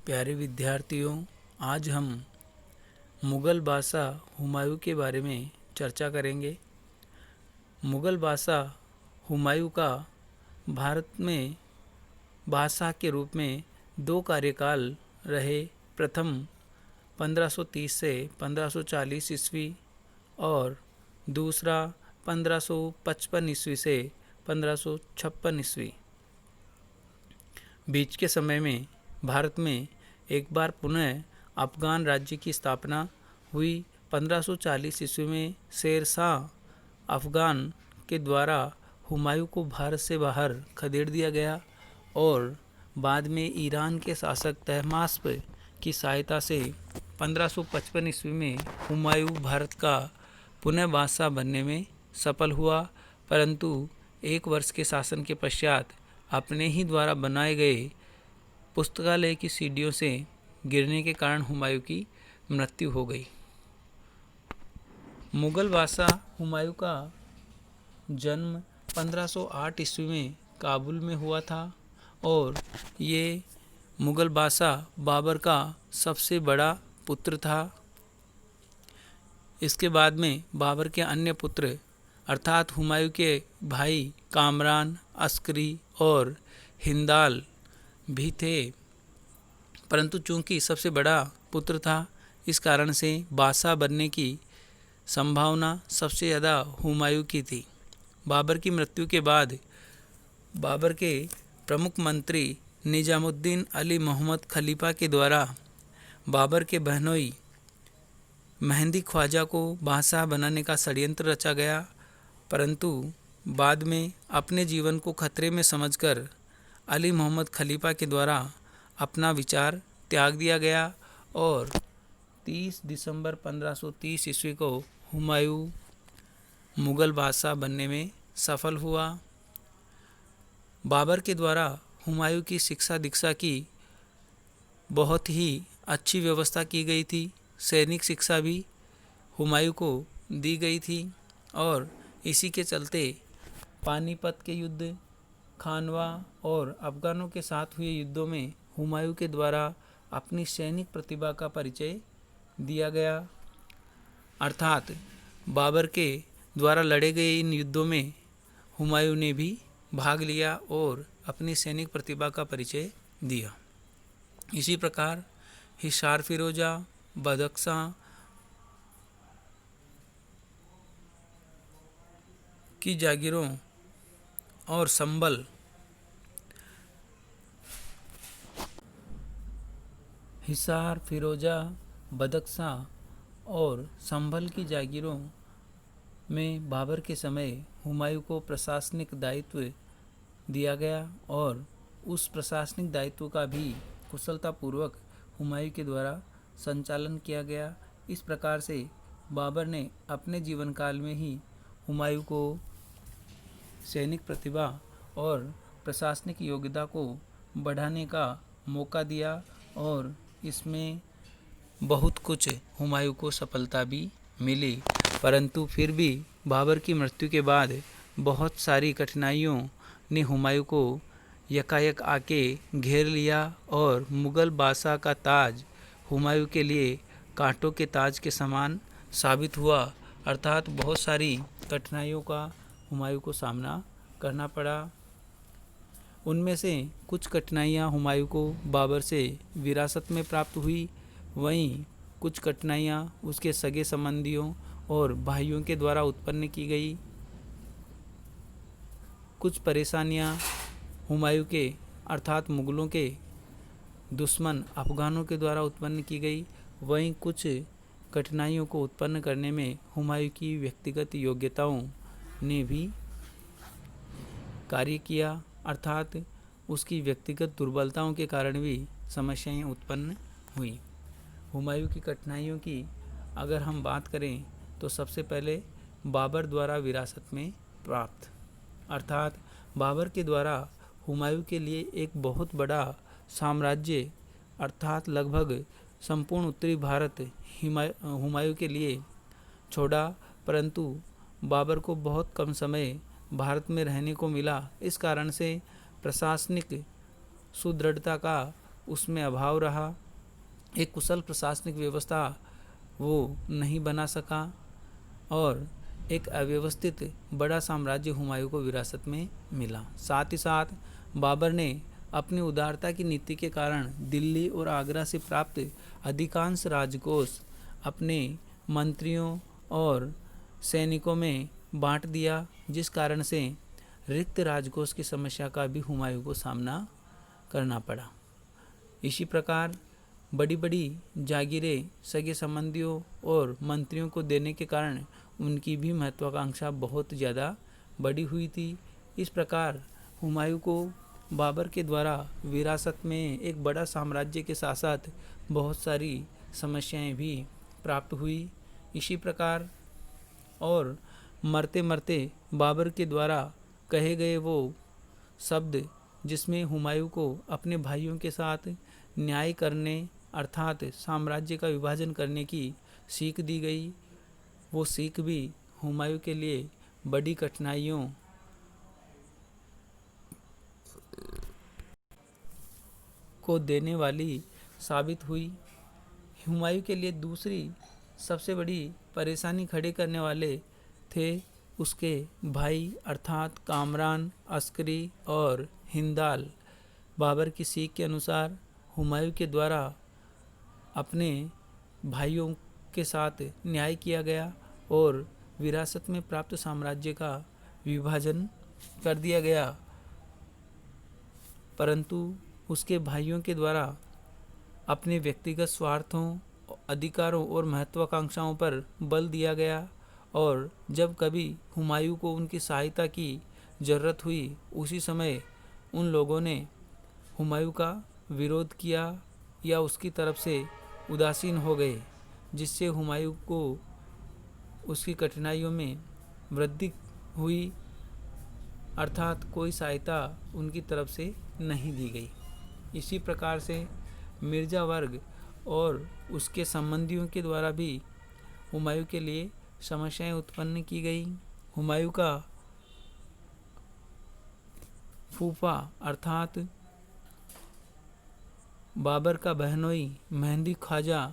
प्यारे विद्यार्थियों, आज हम मुग़ल बादशाह हुमायूं के बारे में चर्चा करेंगे। मुग़ल बादशाह हुमायूं का भारत में बादशाह के रूप में दो कार्यकाल रहे। प्रथम 1530 से 1540 ईस्वी और दूसरा 1555 ईस्वी से 1556 ईस्वी। बीच के समय में भारत में एक बार पुनः अफ़गान राज्य की स्थापना हुई। 1540 ईस्वी में शेर शाह अफ़गान के द्वारा हुमायूं को भारत से बाहर खदेड़ दिया गया और बाद में ईरान के शासक तहमास्प की सहायता से 1555 ईस्वी में हुमायूं भारत का पुनः बादशाह बनने में सफल हुआ, परंतु एक वर्ष के शासन के पश्चात अपने ही द्वारा बनाए गए पुस्तकालय की सीढ़ियों से गिरने के कारण हुमायूं की मृत्यु हो गई। मुग़ल बादशाह हुमायूं का जन्म 1508 ईस्वी में काबुल में हुआ था और ये मुग़ल बादशाह बाबर का सबसे बड़ा पुत्र था। इसके बाद में बाबर के अन्य पुत्र अर्थात हुमायूं के भाई कामरान, अस्करी और हिंदाल भी थे, परंतु चूंकि सबसे बड़ा पुत्र था, इस कारण से बादशाह बनने की संभावना सबसे ज़्यादा हुमायूं की थी। बाबर की मृत्यु के बाद बाबर के प्रमुख मंत्री निजामुद्दीन अली मोहम्मद खलीफा के द्वारा बाबर के बहनोई मेहंदी ख्वाजा को बादशाह बनाने का षड्यंत्र रचा गया, परंतु बाद में अपने जीवन को खतरे में समझकर अली मोहम्मद खलीफा के द्वारा अपना विचार त्याग दिया गया और 30 दिसंबर 1530 ईस्वी को हुमायूं मुग़ल बादशाह बनने में सफल हुआ। बाबर के द्वारा हुमायूं की शिक्षा दीक्षा की बहुत ही अच्छी व्यवस्था की गई थी। सैनिक शिक्षा भी हुमायूं को दी गई थी और इसी के चलते पानीपत के युद्ध, खानवा और अफ़गानों के साथ हुए युद्धों में हुमायूं के द्वारा अपनी सैनिक प्रतिभा का परिचय दिया गया। अर्थात बाबर के द्वारा लड़े गए इन युद्धों में हुमायूं ने भी भाग लिया और अपनी सैनिक प्रतिभा का परिचय दिया। इसी प्रकार हिसार फिरोजा, बदख्शां की जागीरों और संभल हिसार, फिरोजा, बदख्शां और संभल की जागीरों में बाबर के समय हुमायूं को प्रशासनिक दायित्व दिया गया और उस प्रशासनिक दायित्व का भी कुशलतापूर्वक हुमायूं के द्वारा संचालन किया गया। इस प्रकार से बाबर ने अपने जीवन काल में ही हुमायूं को सैनिक प्रतिभा और प्रशासनिक योग्यता को बढ़ाने का मौका दिया और इसमें बहुत कुछ हुमायूं को सफलता भी मिली, परंतु फिर भी बाबर की मृत्यु के बाद बहुत सारी कठिनाइयों ने हुमायूं को यकायक आके घेर लिया और मुग़ल बादशाह का ताज हुमायूं के लिए कांटों के ताज के समान साबित हुआ। अर्थात बहुत सारी कठिनाइयों का हुमायूं को सामना करना पड़ा। उनमें से कुछ कठिनाइयाँ हुमायूं को बाबर से विरासत में प्राप्त हुई, वहीं कुछ कठिनाइयाँ उसके सगे संबंधियों और भाइयों के द्वारा उत्पन्न की गई। कुछ परेशानियाँ हुमायूं के अर्थात मुग़लों के दुश्मन अफ़गानों के द्वारा उत्पन्न की गई, वहीं कुछ कठिनाइयों को उत्पन्न करने में हुमायूं की व्यक्तिगत योग्यताओं ने भी कार्य किया, अर्थात उसकी व्यक्तिगत दुर्बलताओं के कारण भी समस्याएं उत्पन्न हुई। हुमायूं की कठिनाइयों की अगर हम बात करें तो सबसे पहले बाबर द्वारा विरासत में प्राप्त, अर्थात बाबर के द्वारा हुमायूं के लिए एक बहुत बड़ा साम्राज्य अर्थात लगभग संपूर्ण उत्तरी भारत हुमायूं के लिए छोड़ा, परंतु बाबर को बहुत कम समय भारत में रहने को मिला। इस कारण से प्रशासनिक सुदृढ़ता का उसमें अभाव रहा, एक कुशल प्रशासनिक व्यवस्था वो नहीं बना सका और एक अव्यवस्थित बड़ा साम्राज्य हुमायूं को विरासत में मिला। साथ ही साथ बाबर ने अपनी उदारता की नीति के कारण दिल्ली और आगरा से प्राप्त अधिकांश राजकोष अपने मंत्रियों और सैनिकों में बांट दिया, जिस कारण से रिक्त राजकोष की समस्या का भी हुमायूं को सामना करना पड़ा। इसी प्रकार बड़ी बड़ी जागीरें सगे संबंधियों और मंत्रियों को देने के कारण उनकी भी महत्वाकांक्षा बहुत ज़्यादा बड़ी हुई थी। इस प्रकार हुमायूं को बाबर के द्वारा विरासत में एक बड़ा साम्राज्य के साथ साथ बहुत सारी समस्याएं भी प्राप्त हुई। इसी प्रकार और मरते मरते बाबर के द्वारा कहे गए वो शब्द जिसमें हुमायूं को अपने भाइयों के साथ न्याय करने अर्थात साम्राज्य का विभाजन करने की सीख दी गई, वो सीख भी हुमायूं के लिए बड़ी कठिनाइयों को देने वाली साबित हुई। हुमायूं के लिए दूसरी सबसे बड़ी परेशानी खड़ी करने वाले थे उसके भाई अर्थात कामरान, अस्करी और हिंदाल। बाबर की सीख के अनुसार हुमायूं के द्वारा अपने भाइयों के साथ न्याय किया गया और विरासत में प्राप्त साम्राज्य का विभाजन कर दिया गया, परंतु उसके भाइयों के द्वारा अपने व्यक्तिगत स्वार्थों, अधिकारों और महत्वाकांक्षाओं पर बल दिया गया और जब कभी हुमायूं को उनकी सहायता की ज़रूरत हुई उसी समय उन लोगों ने हुमायूं का विरोध किया या उसकी तरफ से उदासीन हो गए, जिससे हुमायूं को उसकी कठिनाइयों में वृद्धि हुई, अर्थात कोई सहायता उनकी तरफ से नहीं दी गई। इसी प्रकार से मिर्ज़ा वर्ग और उसके संबंधियों के द्वारा भी हुमायूं के लिए समस्याएं उत्पन्न की गई। हुमायूं का फूफा अर्थात बाबर का बहनोई मेहंदी ख्वाजा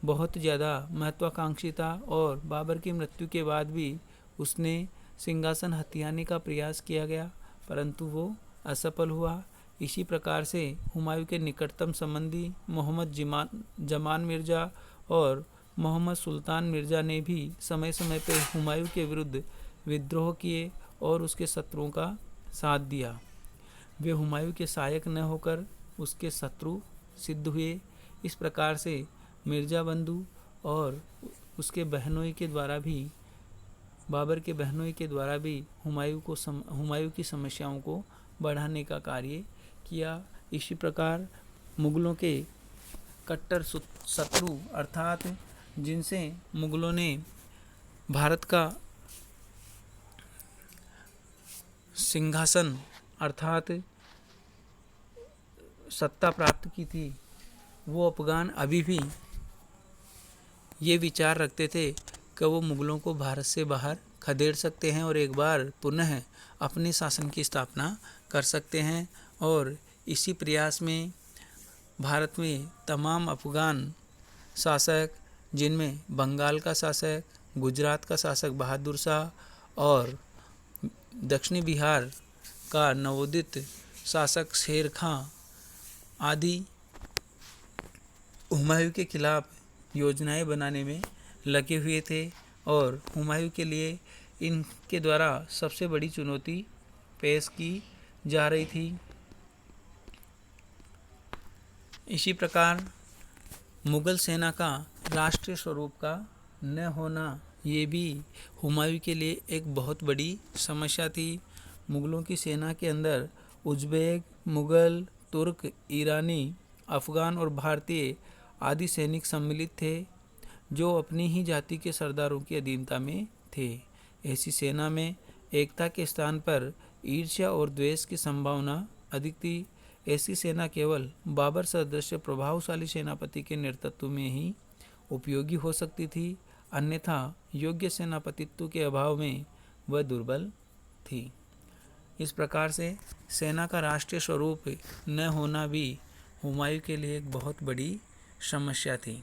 बहुत ज़्यादा महत्वाकांक्षी था और बाबर की मृत्यु के बाद भी उसने सिंहासन हथियाने का प्रयास किया गया, परंतु वो असफल हुआ। इसी प्रकार से हुमायूं के निकटतम संबंधी मोहम्मद जमान मिर्ज़ा और मोहम्मद सुल्तान मिर्ज़ा ने भी समय समय पर हुमायूं के विरुद्ध विद्रोह किए और उसके शत्रुओं का साथ दिया। वे हुमायूं के सहायक न होकर उसके शत्रु सिद्ध हुए। इस प्रकार से मिर्ज़ा बंधु और उसके बहनोई के द्वारा भी बाबर के बहनोई के द्वारा भी हुमायूं की समस्याओं को बढ़ाने का कार्य किया। इसी प्रकार मुग़लों के कट्टर शत्रु अर्थात जिनसे मुग़लों ने भारत का सिंहासन अर्थात सत्ता प्राप्त की थी, वो अफ़गान अभी भी ये विचार रखते थे कि वो मुग़लों को भारत से बाहर खदेड़ सकते हैं और एक बार पुनः अपने शासन की स्थापना कर सकते हैं। और इसी प्रयास में भारत में तमाम अफ़गान शासक, जिनमें बंगाल का शासक, गुजरात का शासक बहादुर शाह और दक्षिणी बिहार का नवोदित शासक शेर खां आदि हुमायूं के खिलाफ योजनाएं बनाने में लगे हुए थे और हुमायूं के लिए इनके द्वारा सबसे बड़ी चुनौती पेश की जा रही थी। इसी प्रकार मुग़ल सेना का राष्ट्रीय स्वरूप का न होना ये भी हुमायूं के लिए एक बहुत बड़ी समस्या थी। मुग़लों की सेना के अंदर उज़्बेक, मुग़ल, तुर्क, ईरानी, अफ़गान और भारतीय आदि सैनिक सम्मिलित थे जो अपनी ही जाति के सरदारों की अधीनता में थे। ऐसी सेना में एकता के स्थान पर ईर्ष्या और द्वेष की संभावना अधिक थी। ऐसी सेना केवल बाबर सदृश प्रभावशाली सेनापति के नेतृत्व में ही उपयोगी हो सकती थी, अन्यथा योग्य सेनापतित्व के अभाव में वह दुर्बल थी। इस प्रकार से सेना का राष्ट्रीय स्वरूप न होना भी हुमायूं के लिए एक बहुत बड़ी समस्या थी।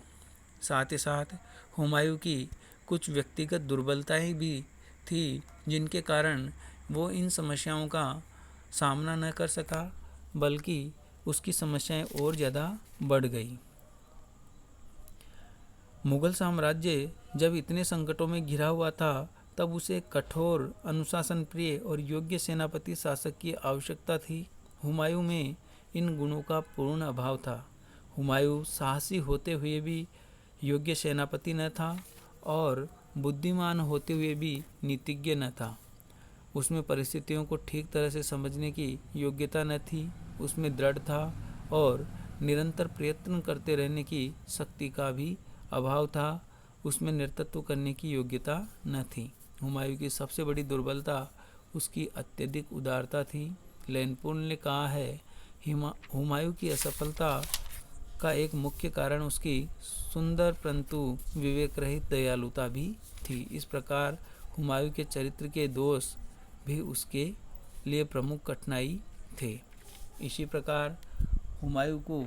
साथ ही साथ हुमायूं की कुछ व्यक्तिगत दुर्बलताएं भी थी, जिनके कारण वो इन समस्याओं का सामना न कर सका, बल्कि उसकी समस्याएं और ज़्यादा बढ़ गई। मुगल साम्राज्य जब इतने संकटों में घिरा हुआ था, तब उसे कठोर, अनुशासन प्रिय और योग्य सेनापति शासक की आवश्यकता थी। हुमायूं में इन गुणों का पूर्ण अभाव था। हुमायूं साहसी होते हुए भी योग्य सेनापति न था और बुद्धिमान होते हुए भी नीतिज्ञ न था। उसमें परिस्थितियों को ठीक तरह से समझने की योग्यता न थी। उसमें दृढ़ था और निरंतर प्रयत्न करते रहने की शक्ति का भी अभाव था। उसमें नेतृत्व करने की योग्यता न थी। हुमायूं की सबसे बड़ी दुर्बलता उसकी अत्यधिक उदारता थी। लैनपूल ने कहा है, हुमायूं की असफलता का एक मुख्य कारण उसकी सुंदर परंतु विवेक रहित दयालुता भी थी। इस प्रकार हुमायूं के चरित्र के दोष भी उसके लिए प्रमुख कठिनाई थे। इसी प्रकार हुमायूं को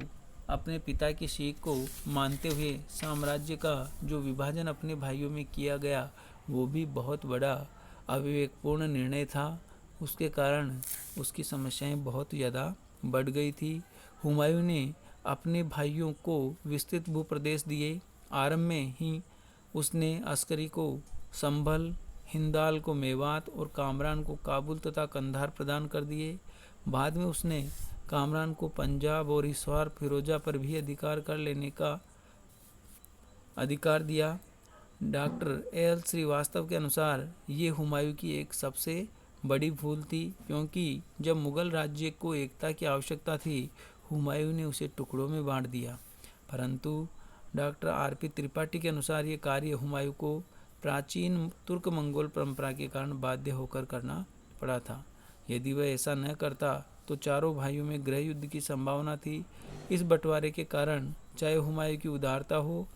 अपने पिता की सीख को मानते हुए साम्राज्य का जो विभाजन अपने भाइयों में किया गया, वो भी बहुत बड़ा अविवेकपूर्ण निर्णय था। उसके कारण उसकी समस्याएं बहुत ज़्यादा बढ़ गई थी। हुमायूं ने अपने भाइयों को विस्तृत भूप्रदेश दिए। आरंभ में ही उसने अस्करी को संभल, हिंदाल को मेवात और कामरान को काबुल तथा कंधार प्रदान कर दिए। बाद में उसने कामरान को पंजाब और हिसार फिरोजा पर भी अधिकार कर लेने का अधिकार दिया। डॉक्टर एल श्रीवास्तव के अनुसार ये हुमायूं की एक सबसे बड़ी भूल थी, क्योंकि जब मुगल राज्य को एकता की आवश्यकता थी, हुमायूं ने उसे टुकड़ों में बांट दिया। परंतु डॉक्टर आर.पी. त्रिपाठी के अनुसार ये कार्य हुमायूं को प्राचीन तुर्क मंगोल परंपरा के कारण बाध्य होकर करना पड़ा था। यदि वह ऐसा न करता तो चारों भाइयों में गृह युद्ध की संभावना थी। इस बंटवारे के कारण चाहे हुमायूं की उदारता हो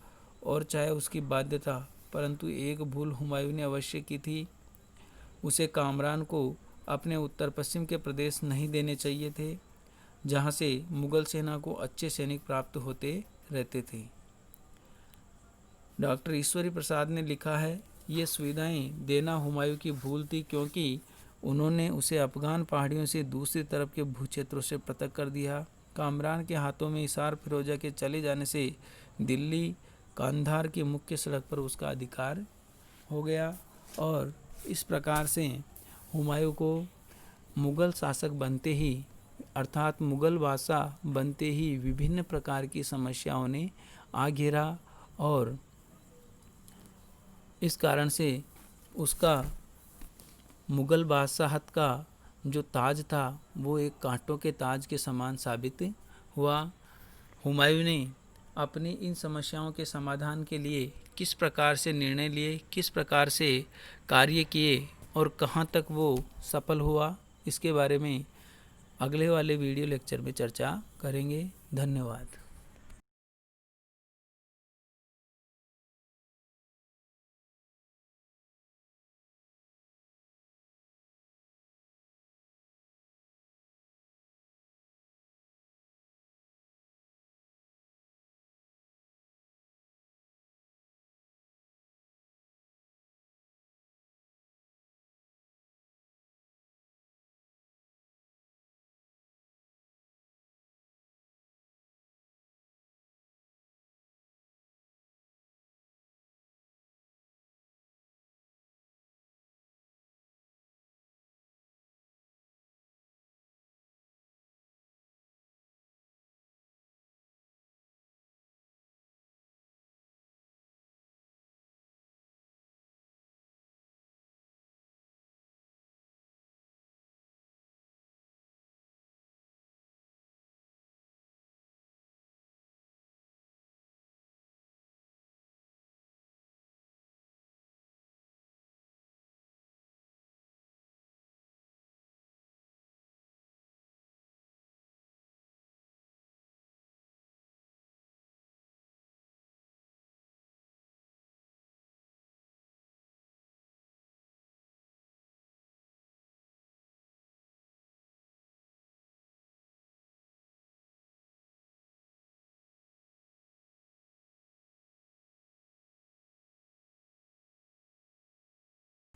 और चाहे उसकी बाध्यता, परंतु एक भूल हुमायूं ने अवश्य की थी। उसे कामरान को अपने उत्तर पश्चिम के प्रदेश नहीं देने चाहिए थे, जहाँ से मुगल सेना को अच्छे सैनिक प्राप्त होते रहते थे। डॉक्टर ईश्वरी प्रसाद ने लिखा है, ये सुविधाएं देना हुमायूं की भूल थी, क्योंकि उन्होंने उसे अफगान पहाड़ियों से दूसरी तरफ के भूक्षेत्रों से पृथक कर दिया। कामरान के हाथों में हिसार फिरोजा के चले जाने से दिल्ली कांधार की मुख्य सड़क पर उसका अधिकार हो गया और इस प्रकार से हुमायूं को मुगल शासक बनते ही, अर्थात मुगल बादशाह बनते ही विभिन्न प्रकार की समस्याओं ने आ घेरा और इस कारण से उसका मुगल बादशाहत का जो ताज था वो एक कांटों के ताज के समान साबित हुआ। हुमायूं ने अपनी इन समस्याओं के समाधान के लिए किस प्रकार से निर्णय लिए, किस प्रकार से कार्य किए और कहाँ तक वो सफल हुआ, इसके बारे में अगले वाले वीडियो लेक्चर में चर्चा करेंगे। धन्यवाद।